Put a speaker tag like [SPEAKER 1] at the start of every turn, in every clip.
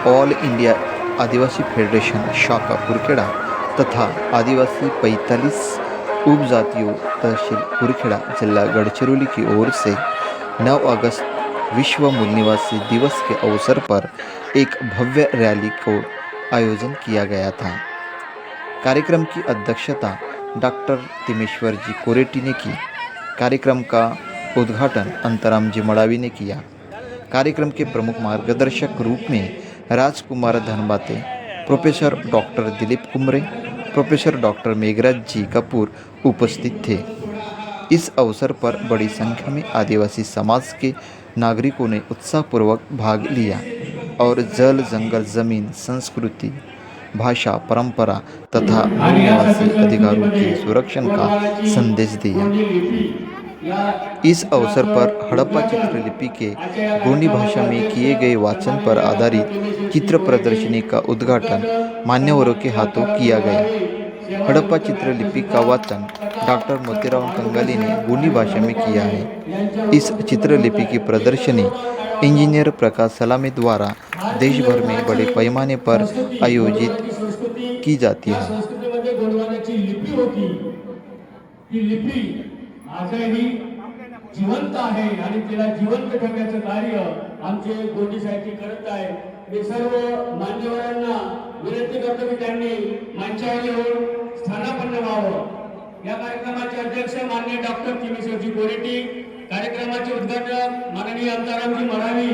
[SPEAKER 1] All India आदिवासी federation शाखा कुरखेड़ा तथा आदिवासी 45 उपजातियों तहसील कुरखेड़ा जिला गढ़चिरौली की ओर से 9 अगस्त विश्व मूल निवासी दिवस के अवसर पर एक भव्य रैली को आयोजन किया गया था। कार्यक्रम की अध्यक्षता डॉक्टर तिमेश्वर जी कोरेटी ने की। कार्यक्रम का उद्घाटन अंतराम जी मड़ावी ने किया। कार्यक्रम के प्रमुख मार्गदर्शक रूप में Rajkumar Dhanbate, professor doctor Dilip Kumre, professor doctor Meghraj ji Kapoor उपस्थित थे। इस अवसर पर बड़ी संख्या में आदिवासी समाज के नागरिकों ने उत्साहपूर्वक भाग लिया और जल, जंगल, जमीन, संस्कृति, भाषा, परंपरा तथा मूल निवासी अधिकारों के संरक्षण का संदेश दिया। इस अवसर पर हड़प्पा चित्रलिपि के गोंडी भाषा में किए गए वाचन पर आधारित चित्र प्रदर्शनी का उद्घाटन मान्यवरों के हाथों किया गया। हड़प्पा चित्रलिपि का वाचन डॉक्टर मोतीराम कंगाली ने गोंडी भाषा में किया है। इस चित्रलिपि की प्रदर्शनी इंजीनियर प्रकाश सलामी द्वारा देश भर में बड़े पैमाने पर आयोजित की जाती है।
[SPEAKER 2] आजही जिवंत आहे आणि तिला जिवंत ठेवण्याचं कार्य आमचे गोंडी साहित्य करत आहे। मी सर्व मान्यवरांना विनंती करतो की त्यांनी मंचावर येऊन स्थानापन्न व्हावं। या कार्यक्रमाचे अध्यक्ष माननीय डॉक्टर तिमेश्वरजी कोरेटी, कार्यक्रमाचे उद्घाटक माननीय अंतरामजी मडावी,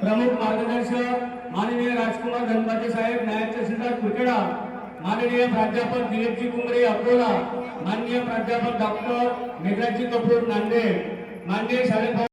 [SPEAKER 2] प्रमुख मार्गदर्शक माननीय राजकुमार धनबाते साहेब, नायब तहसीलदार कुरखेड़ा, माननीय प्राध्यापक दिलीपजी कुमरे अकोला, माननीय प्राध्यापक डॉक्टर मेघराज जी कपूर नांदेड, माननीय शालेय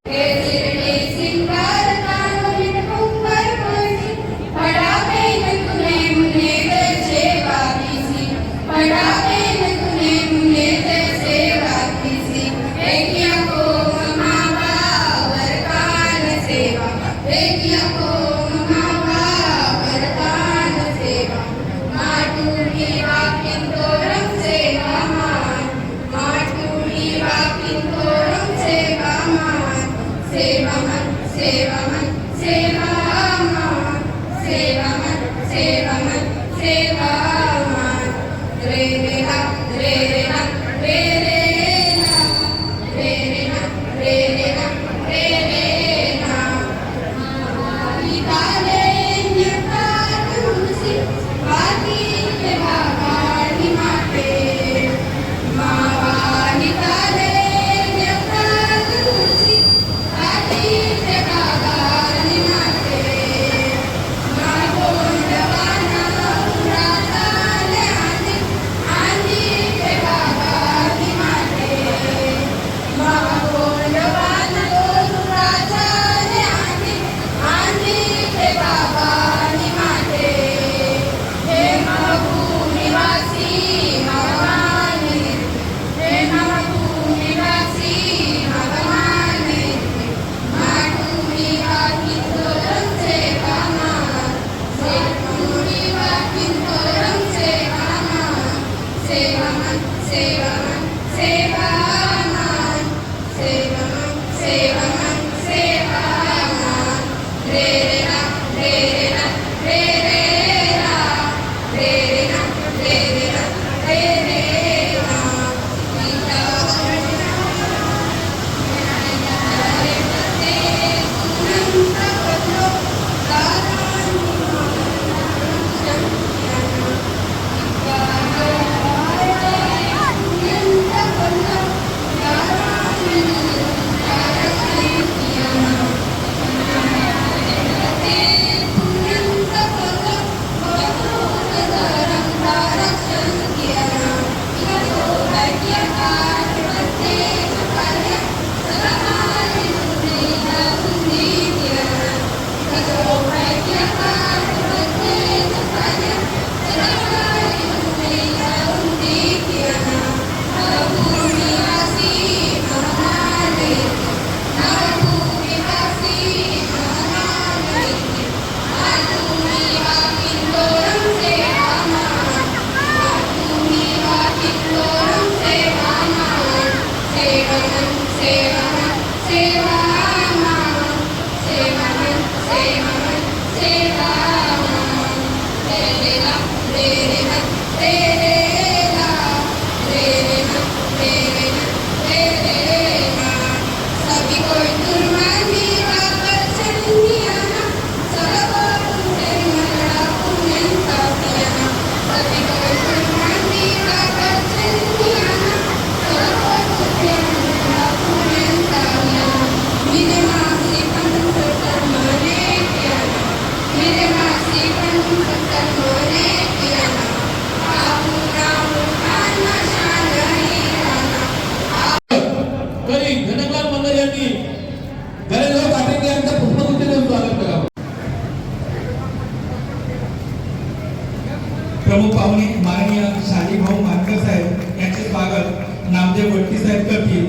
[SPEAKER 3] प्रमुख पाहुणे माननीय शालीभाऊ मानकर साहेब यांचे स्वागत नामदेव वट्टी साहेब करतील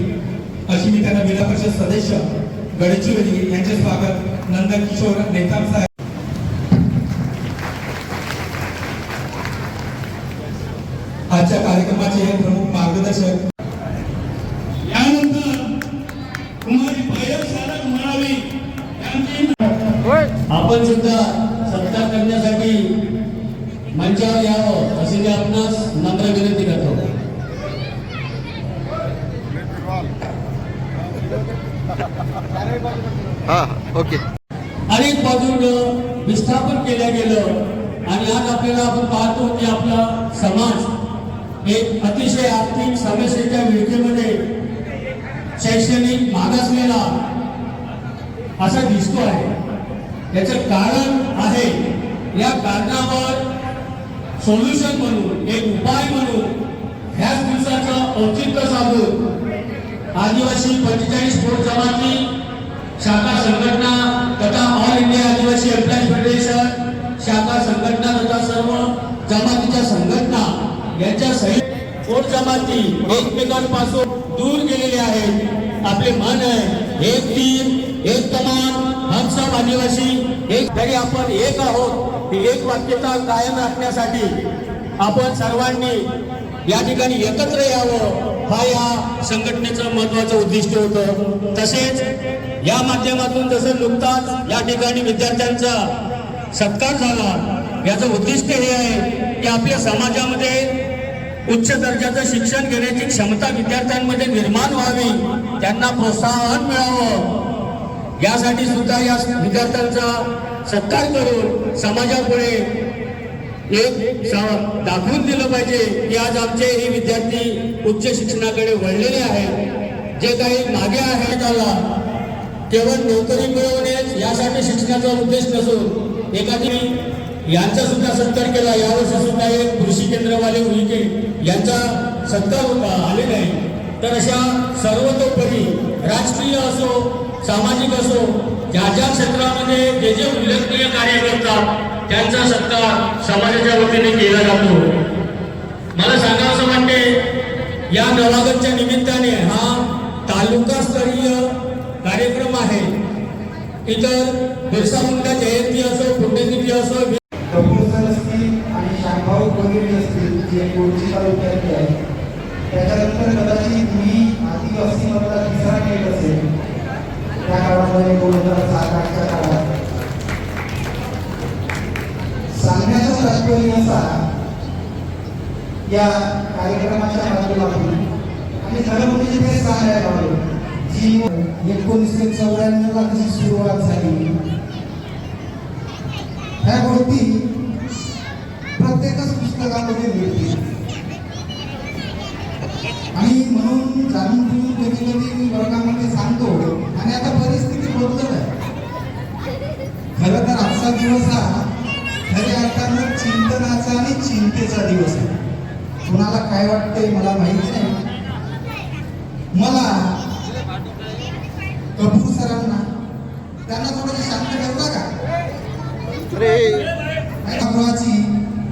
[SPEAKER 3] अशी मी त्यांना जिल्हा परिषद सदस्य गडचिरोली यांचे स्वागत नंदकिशोर नेताम साहेब. आजच्या कार्यक्रमाचे प्रमुख मार्गदर्शक
[SPEAKER 2] यानंतर कुमारी पायल सारंग म्हणावी आपण सुद्धा सत्कार करण्यासाठी मंचावर यावं असे मी आपणास नम्र विनंती करतो.
[SPEAKER 1] ओके.
[SPEAKER 2] अनेक बाजूंनं विस्थापन केलं गेलं आणि आज आपल्याला आपण पाहतो की आपला समाज एक अतिशय आर्थिक समस्येच्या विळखेमध्ये शैक्षणिक मागासलेला असा दिसतो आहे. याचं कारण आहे, या कारणावर सोल्युशन म्हणून एक उपाय म्हणून ह्याच दिवसाचं औचित्य साधून आदिवासी 45 पोट जमाती शाखा संघटना तथा ऑल इंडिया आदिवासी एम्प्लॉईज फेडरेशन शाखा संघटना तथा सर्व जमातीच्या संघटना यांच्या सहित पोट जमाती एकमेकांपासून दूर गेलेले आहेत. आपले मन आहे एक तीर एक कमान हम सब आदिवासी एक. तरी आपण एक आहोत ही एक वाक्यता कायम राखण्यासाठी आपण सर्वांनी या ठिकाणी एकत्र यावं हा या संघटनेचं महत्वाचं उद्दिष्ट होतं. तसेच या माध्यमातून जसं नुकताच या ठिकाणी विद्यार्थ्यांचा सत्कार झाला, याचं उद्दिष्ट हे आहे की आपल्या समाजामध्ये उच्च दर्जाचं शिक्षण घेण्याची क्षमता विद्यार्थ्यांमध्ये निर्माण व्हावी, त्यांना प्रोत्साहन मिळावं. यासाठी सुद्धा या विद्यार्थ्यांचा सत्कार करून समाजापुढे एक दाखवून दिलं पाहिजे की आज आमचे हे विद्यार्थी उच्च शिक्षणाकडे वळलेले आहेत. जे काही मागे आहे त्याला केवळ नोकरी मिळवणे यासाठी शिक्षणाचा उद्देश नसून एखादी यांचा सुद्धा सत्कार केला. यावर्षी सुद्धा एक कृषी केंद्रवाले उईके यांचा सत्कार होता आले नाही. तर अशा सर्वतोपरी राजकीय असो सामाजिक असो ज्या ज्या क्षेत्रामध्ये जे जे उल्लेखनीय कार्य करतात त्यांचा सत्कार समाजाच्या वतीने केला जातो. मला सांगावं वाटते या नवागतच्या निमित्ताने हा तालुकास्तरीय कार्यक्रम आहे. इतर बिरसा मुंडा जयंती असो पुण्यतिथी असो
[SPEAKER 4] कपूर असतील आणि शांभाऊ वगैरे असतील जे कोणची तालुक्यातले आहेत. त्याच्यानंतर कदाचित मी आदिवासी मधला तिसरा केक असेल त्या काळामध्ये 2007-08च्या काळात. सांगण्याचा तात्पर्य असा या कार्यक्रमाच्या माध्यमातून आणि खरं म्हणजे ते सांगायला आलो जी 1994 ला कशी सुरुवात झाली. ह्या गोष्टी प्रत्येकच पुस्तकामध्ये मिळतील आणि म्हणून जाणून घेऊन कधी कधी मी वर्गामध्ये सांगतो. आणि आता परिस्थिती बदलत आहे. खरं तर आजचा दिवस हा खऱ्या अर्थानं चिंतनाचा आणि चिंतेचा दिवस आहे. कुणाला काय वाटतंय मला माहिती नाही. मला कपूर सरांना त्यांना थोडं शांत ठेवता का? गृहाची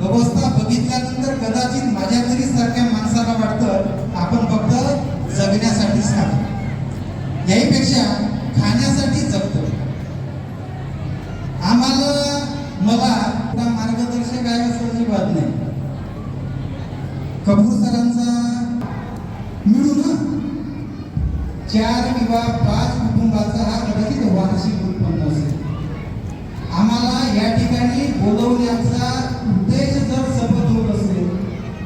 [SPEAKER 4] अवस्था बघितल्यानंतर कदाचित माझ्या तरी सारख्या माणसाला वाटतं आपण फक्त जगण्यासाठीच खातो, याहीपेक्षा खाण्यासाठी जगतो. आम्हाला मला मार्गदर्शक आहे असं अजिबात नाही. कपूर सरांचा मिळून 4 किंवा 5 कुटुंबाचा हा कदाचित वार्षिक उत्पन्न असेल. आम्हाला या ठिकाणी बोलवण्याचा उद्देश जर सफल होत असेल,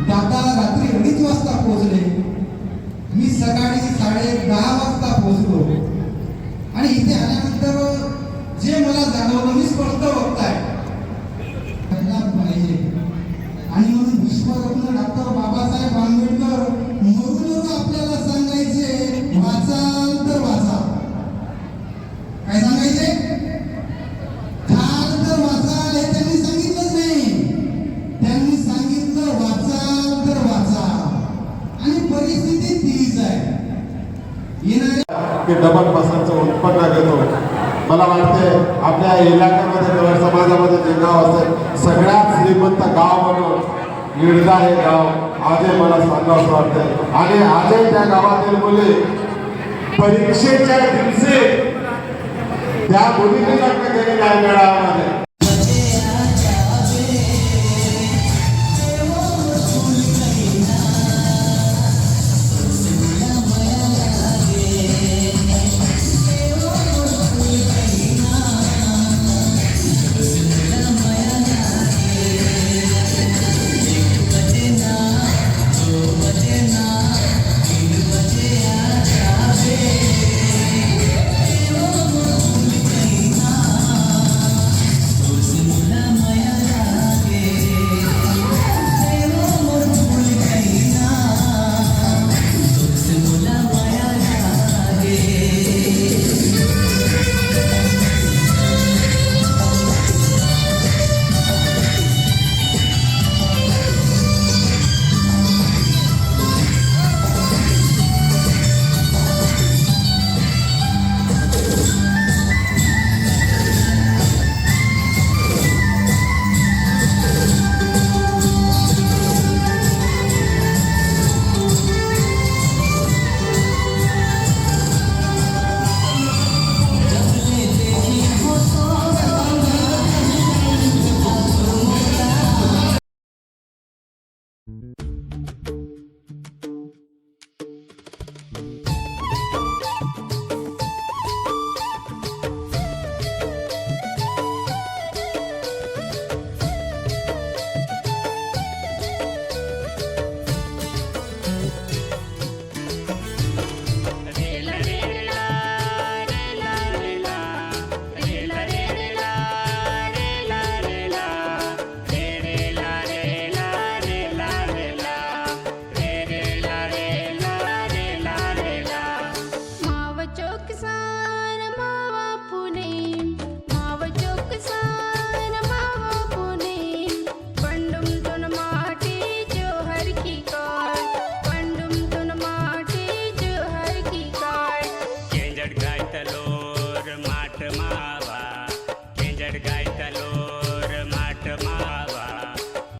[SPEAKER 4] दादा रात्री 2:30 वाजता पोहोचले, मी सकाळी 10:30 वाजता पोहोचलो आणि इथे आल्यानंतर जे मला जाणवलं मी स्पष्ट बघताय पाहिजे. आणि म्हणून विश्वरत्न डॉक्टर बाबासाहेब आंबेडकर म्हणूनच आपल्याला सांगायचे वाचाल तर वाचा. काय सांगायचे? खाल तर वाचाल हे त्यांनी सांगितलंच नाही. त्यांनी सांगितलं वाचाल तर वाचा. आणि परिस्थिती तीच आहे.
[SPEAKER 5] की डबल बसांचं उत्पन्न घेतो. मला वाटते आपल्या इलाक्यामध्ये समाजामध्ये जे गाव असेल सगळ्यात श्रीमंत गाव म्हणून गिरजा हे गाव आजही मला सांगावंसं वाटतं आणि आजही त्या गावातील मुले परीक्षेच्या दिवशी त्या मुलीने लग्न केलेलं आहे मॅडम